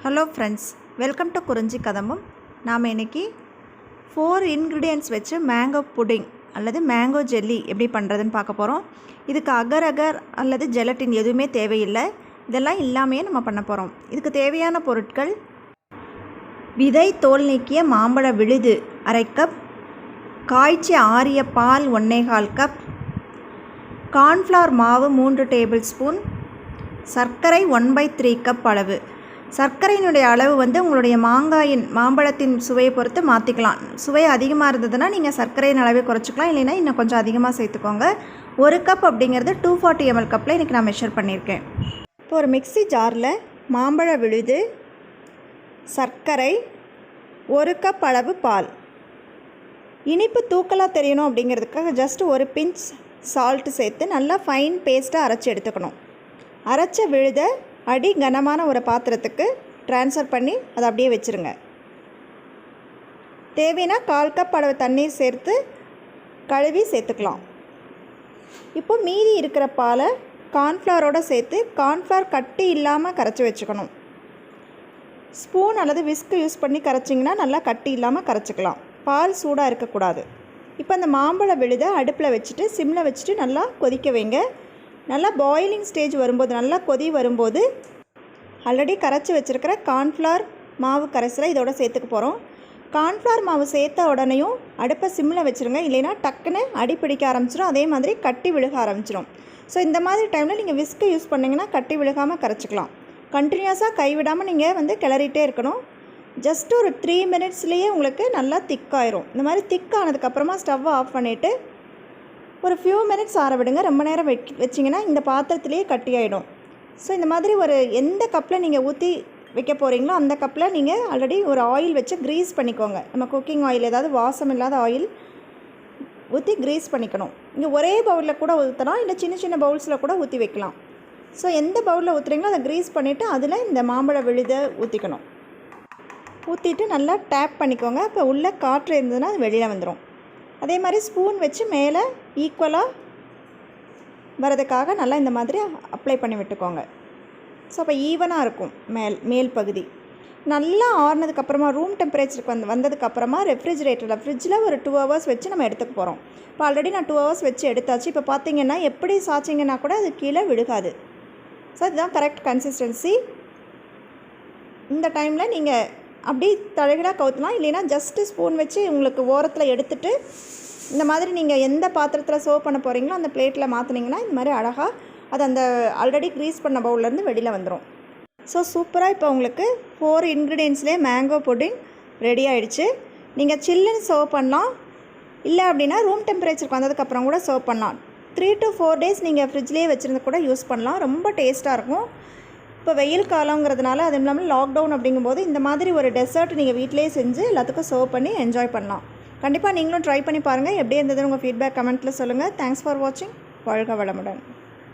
Hello friends, welcome to குரிஞ்சிக்காதம்பம். நாம் இன்றைக்கி 4 இன்க்ரீடியன்ட்ஸ் வச்சு மேங்கோ புடிங் அல்லது மேங்கோ ஜெல்லி எப்படி பண்ணுறதுன்னு பார்க்க போகிறோம். இதுக்கு அகர் அகர் அல்லது ஜெலட்டின் எதுவுமே தேவையில்லை. இதெல்லாம் இல்லாமையே நம்ம பண்ண போகிறோம். இதுக்கு தேவையான பொருட்கள்: விதை தோல் நீக்கிய மாம்பழ விழுது 1/2 கப், காய்ச்சி ஆறிய பால் 1/4 கப், கார்ன்ஃப்ளவர் மாவு 3 டேபிள் ஸ்பூன், சர்க்கரை 1/3 கப் அளவு. சர்க்கரையினுடைய அளவு உங்களுடைய மாம்பழத்தின் சுவையை பொறுத்து மாற்றிக்கலாம். சுவை அதிகமாக இருந்ததுன்னா நீங்கள் சர்க்கரையின் அளவை குறைச்சிக்கலாம், இல்லைன்னா இன்னும் கொஞ்சம் அதிகமாக சேர்த்துக்கோங்க. 1 கப் அப்படிங்கிறது 240 ml கப்பில் இன்றைக்கி நான் மெஷர் பண்ணியிருக்கேன். இப்போ ஒரு மிக்ஸி ஜாரில் மாம்பழ விழுது, சர்க்கரை, 1 கப் அளவு பால், இனிப்பு தூக்கலாக தெரியணும் அப்படிங்கிறதுக்காக ஜஸ்ட் ஒரு பிஞ்ச் சால்ட்டு சேர்த்து நல்லா ஃபைன் பேஸ்ட்டாக அரைச்சி எடுத்துக்கணும். அரைச்ச விழுதை அடி கனமான ஒரு பாத்திரத்துக்கு ட்ரான்ஸ்ஃபர் பண்ணி அதை அப்படியே வச்சுருங்க. தேவைன்னா 1/4 கப் அளவு தண்ணீர் சேர்த்து கழுவி சேர்த்துக்கலாம். இப்போ மீதி இருக்கிற பாலை கார்ன்ஃப்ளவரோடு சேர்த்து கார்ன்ஃப்ளவர் கட்டி இல்லாமல் கரைச்சி வச்சுக்கணும். ஸ்பூன் அல்லது விஸ்க் யூஸ் பண்ணி கரைச்சிங்கன்னா நல்லா கட்டி இல்லாமல் கரைச்சிக்கலாம். பால் சூடாக இருக்கக்கூடாது. இப்போ அந்த மாம்பழ விழுதை அடுப்பில் வச்சுட்டு சிம்மில் வச்சுட்டு நல்லா கொதிக்க வைங்க. நல்லா பாயிலிங் ஸ்டேஜ் வரும்போது, நல்லா கொதி வரும்போது ஆல்ரெடி கரைச்சி வச்சுருக்கிற கார்ன்ஃப்ளவர் மாவு கரைசலை இதோட சேர்த்துக்க போகிறோம். கார்ன்ஃப்ளவர் மாவு சேர்த்த உடனேயும் அடுப்பை சிம்மில் வச்சுருங்க, இல்லைன்னா டக்குன்னு அடி பிடிக்க ஆரம்பிச்சிடும், அதே மாதிரி கட்டி விழுக ஆரம்பிச்சிடும். ஸோ இந்த மாதிரி டைமில் நீங்கள் விஸ்க்கு யூஸ் பண்ணிங்கன்னா கட்டி விழுகாமல் கரைச்சிக்கலாம். கண்டினியூஸாக கைவிடாமல் நீங்கள் கிளறிட்டே இருக்கணும். ஜஸ்ட் ஒரு 3 மினிட்ஸ்லேயே உங்களுக்கு நல்லா திக்காயிரும். இந்த மாதிரி திக்கானதுக்கப்புறமா ஸ்டவ்வை ஆஃப் பண்ணிவிட்டு ஒரு ஃபியூ மினிட்ஸ் ஆற விடுங்க. ரொம்ப நேரம் வச்சிங்கன்னா இந்த பாத்திரத்துலேயே கட்டியாயிடும். ஸோ இந்த மாதிரி எந்த கப்பில் நீங்கள் ஊற்றி வைக்க போகிறீங்களோ அந்த கப்பில் நீங்கள் ஆல்ரெடி ஒரு ஆயில் வச்சு க்ரீஸ் பண்ணிக்கோங்க. நம்ம குக்கிங் ஆயில், ஏதாவது வாசம் இல்லாத ஆயில் ஊற்றி க்ரீஸ் பண்ணிக்கணும். இங்கே ஒரே பவுலில் கூட ஊற்றலாம், இல்லை சின்ன சின்ன பவுல்ஸில் கூட ஊற்றி வைக்கலாம். ஸோ எந்த பவுலில் ஊற்றுறீங்களோ அதை க்ரீஸ் பண்ணிவிட்டு அதில் இந்த மாம்பழ விழுதை ஊற்றிக்கணும். ஊற்றிட்டு நல்லா டேப் பண்ணிக்கோங்க. இப்போ உள்ளே காற்று இருந்ததுன்னா அது வெளியில் வந்துடும். அதே மாதிரி ஸ்பூன் வச்சு மேலே ஈக்குவலாக வரதுக்காக நல்லா இந்த மாதிரி அப்ளை பண்ணி விட்டுக்கோங்க. ஸோ அப்போ ஈவனாக இருக்கும் மேல் பகுதி. நல்லா ஆறுனதுக்கப்புறமா ரூம் டெம்பரேச்சருக்கு வந்ததுக்கப்புறமா ரெஃப்ரிஜரேட்டரில் ஃப்ரிட்ஜில் ஒரு 2 hours வச்சு நம்ம எடுத்துக்க போகிறோம். இப்போ ஆல்ரெடி நான் 2 hours வச்சு எடுத்தாச்சு. இப்போ பார்த்தீங்கன்னா எப்படி சாய்ச்சிங்கன்னா கூட அது கீழே விழுகாது. ஸோ இதுதான் கரெக்ட் கன்சிஸ்டன்சி. இந்த டைமில் நீங்கள் அப்படி தழகலாக கவுத்தலாம், இல்லைன்னா ஜஸ்ட்டு ஸ்பூன் வச்சு உங்களுக்கு ஓரத்தில் எடுத்துகிட்டு இந்த மாதிரி நீங்கள் எந்த பாத்திரத்தில் சர்வ் பண்ண போகிறீங்களோ அந்த பிளேட்டில் மாற்றினீங்கன்னா இந்த மாதிரி அழகாக அது அந்த ஆல்ரெடி க்ரீஸ் பண்ண பவுல்லேருந்து வெளியில் வந்துடும். ஸோ சூப்பராக இப்போ உங்களுக்கு 4 இன்க்ரீடியன்ட்ஸ்லேயே மேங்கோ புடிங் ரெடி ஆகிடுச்சு. நீங்கள் சில்லுன்னு சர்வ் பண்ணலாம், இல்லை அப்படின்னா ரூம் டெம்பரேச்சருக்கு வந்ததுக்கப்புறம் கூட சர்வ் பண்ணலாம். 3 to 4 days நீங்கள் ஃப்ரிட்ஜ்லேயே வச்சுருந்து கூட யூஸ் பண்ணலாம். ரொம்ப டேஸ்ட்டாக இருக்கும். இப்போ வெயில் காலங்கிறதுனால, அதுவும் இல்லாமல் லாக்டவுன் அப்படிங்கும்போது இந்த மாதிரி ஒரு டெசர்ட் நீங்கள் வீட்டிலேயே செஞ்சு எல்லாத்துக்கும் சர்வ் பண்ணி என்ஜாய் பண்ணலாம். கண்டிப்பாக நீங்களும் ட்ரை பண்ணி பாருங்கள். எப்படி இருந்ததுன்னு உங்கள் ஃபீட்பேக் கமெண்ட்டில் சொல்லுங்கள். தேங்க்ஸ் ஃபார் வாட்சிங். வாழ்க வளமுடன்.